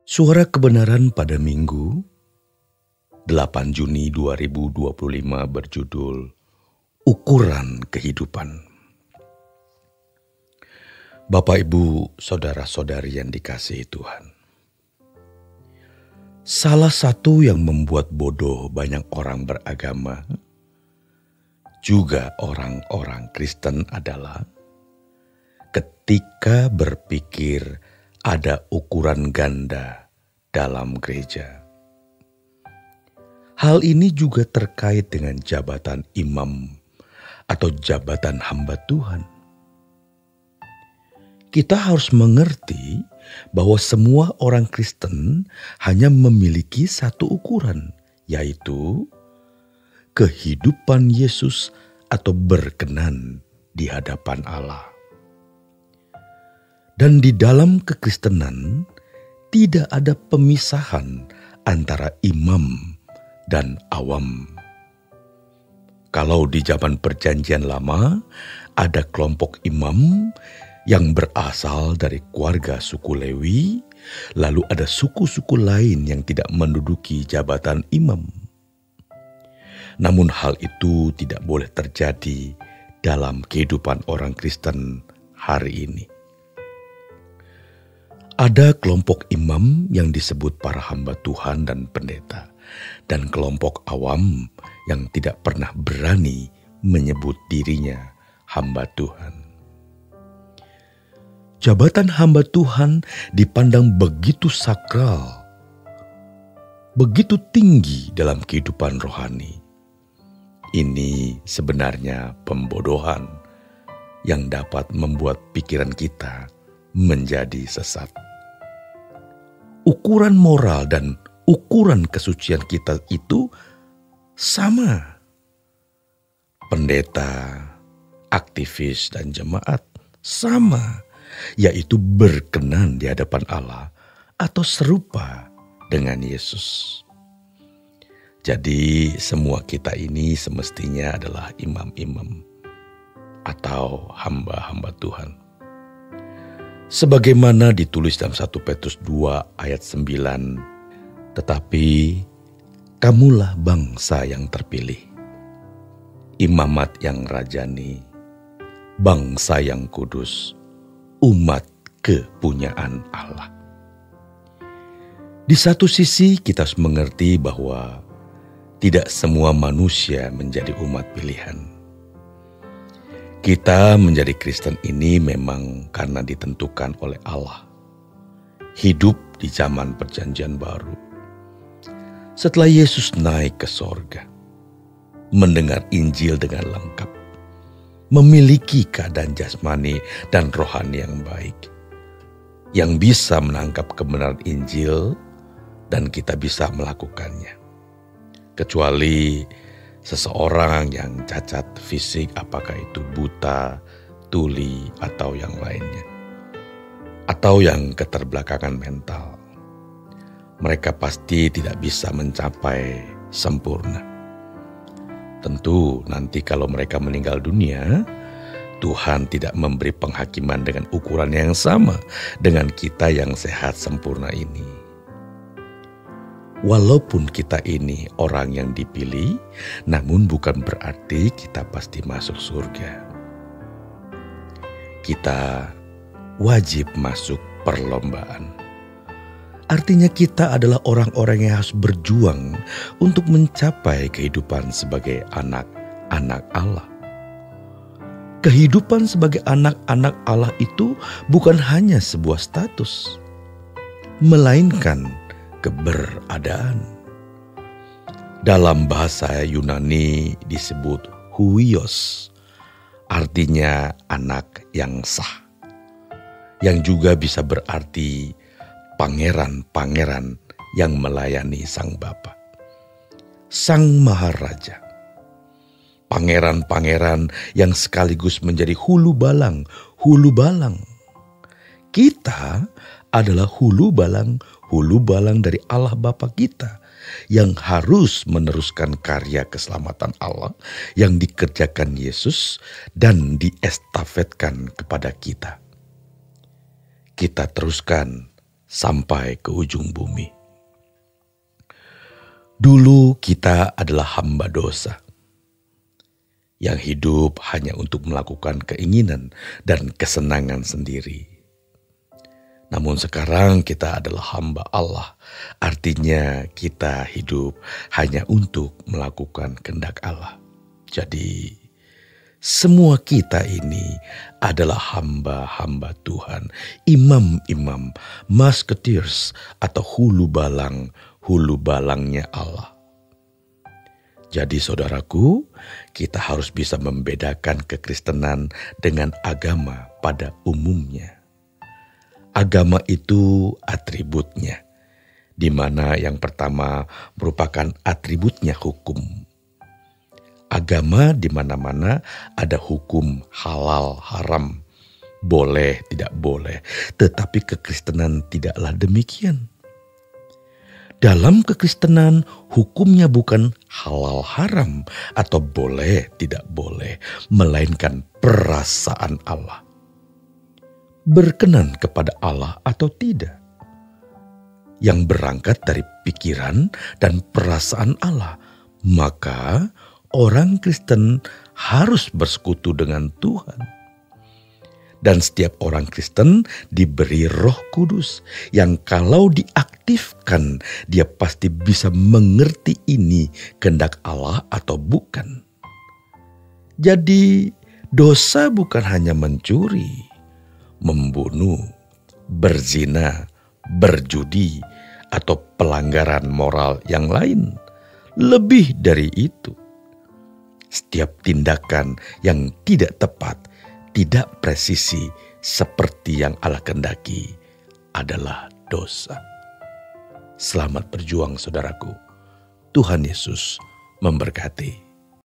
Suara Kebenaran pada Minggu 8 Juni 2025 berjudul Ukuran Kehidupan. Bapak, Ibu, Saudara-saudari yang dikasihi Tuhan. Salah satu yang membuat bodoh banyak orang beragama, juga orang-orang Kristen, adalah ketika berpikir ada ukuran ganda dalam gereja. Hal ini juga terkait dengan jabatan imam atau jabatan hamba Tuhan. Kita harus mengerti bahwa semua orang Kristen hanya memiliki satu ukuran, yaitu kehidupan Yesus atau berkenan di hadapan Allah. Dan di dalam kekristenan tidak ada pemisahan antara imam dan awam. Kalau di zaman Perjanjian Lama ada kelompok imam yang berasal dari keluarga suku Lewi, lalu ada suku-suku lain yang tidak menduduki jabatan imam. Namun hal itu tidak boleh terjadi dalam kehidupan orang Kristen hari ini. Ada kelompok imam yang disebut para hamba Tuhan dan pendeta, dan kelompok awam yang tidak pernah berani menyebut dirinya hamba Tuhan. Jabatan hamba Tuhan dipandang begitu sakral, begitu tinggi dalam kehidupan rohani. Ini sebenarnya pembodohan yang dapat membuat pikiran kita menjadi sesat. Ukuran moral dan ukuran kesucian kita itu sama. Pendeta, aktivis, dan jemaat sama, yaitu berkenan di hadapan Allah atau serupa dengan Yesus. Jadi semua kita ini semestinya adalah imam-imam atau hamba-hamba Tuhan. Sebagaimana ditulis dalam 1 Petrus 2 ayat 9, tetapi kamulah bangsa yang terpilih, imamat yang rajani, bangsa yang kudus, umat kepunyaan Allah. Di satu sisi kita harus mengerti bahwa tidak semua manusia menjadi umat pilihan. Kita menjadi Kristen ini memang karena ditentukan oleh Allah. Hidup di zaman Perjanjian Baru. Setelah Yesus naik ke sorga, mendengar Injil dengan lengkap, memiliki keadaan jasmani dan rohani yang baik, yang bisa menangkap kebenaran Injil dan kita bisa melakukannya. Kecuali seseorang yang cacat fisik, apakah itu buta, tuli, atau yang lainnya. Atau yang keterbelakangan mental. Mereka pasti tidak bisa mencapai sempurna. Tentu nanti kalau mereka meninggal dunia, Tuhan tidak memberi penghakiman dengan ukuran yang sama dengan kita yang sehat sempurna ini. Walaupun kita ini orang yang dipilih, namun bukan berarti kita pasti masuk surga. Kita wajib masuk perlombaan. Artinya kita adalah orang-orang yang harus berjuang untuk mencapai kehidupan sebagai anak-anak Allah. Kehidupan sebagai anak-anak Allah itu bukan hanya sebuah status, melainkan keberadaan. Dalam bahasa Yunani disebut huios, artinya anak yang sah, yang juga bisa berarti pangeran-pangeran yang melayani Sang Bapa, Sang Maharaja. Pangeran-pangeran yang sekaligus menjadi hulu balang. Kita adalah hulu balang dari Allah Bapa kita yang harus meneruskan karya keselamatan Allah yang dikerjakan Yesus dan diestafetkan kepada kita. Kita teruskan sampai ke ujung bumi. Dulu kita adalah hamba dosa yang hidup hanya untuk melakukan keinginan dan kesenangan sendiri. Namun sekarang kita adalah hamba Allah, artinya kita hidup hanya untuk melakukan kehendak Allah. Jadi semua kita ini adalah hamba-hamba Tuhan, imam-imam, musketeers atau hulu balangnya Allah. Jadi saudaraku, kita harus bisa membedakan kekristenan dengan agama pada umumnya. Agama itu atributnya, di mana yang pertama merupakan atributnya hukum. Agama di mana-mana ada hukum halal haram, boleh tidak boleh, tetapi kekristenan tidaklah demikian. Dalam kekristenan, hukumnya bukan halal haram atau boleh tidak boleh, melainkan perasaan Allah. Berkenan kepada Allah atau tidak, yang berangkat dari pikiran dan perasaan Allah, maka orang Kristen harus bersekutu dengan Tuhan. Dan setiap orang Kristen diberi Roh Kudus yang kalau diaktifkan dia pasti bisa mengerti ini kehendak Allah atau bukan. Jadi dosa bukan hanya mencuri, membunuh, berzina, berjudi, atau pelanggaran moral yang lain. Lebih dari itu, setiap tindakan yang tidak tepat, tidak presisi seperti yang Allah kehendaki adalah dosa. Selamat berjuang saudaraku. Tuhan Yesus memberkati.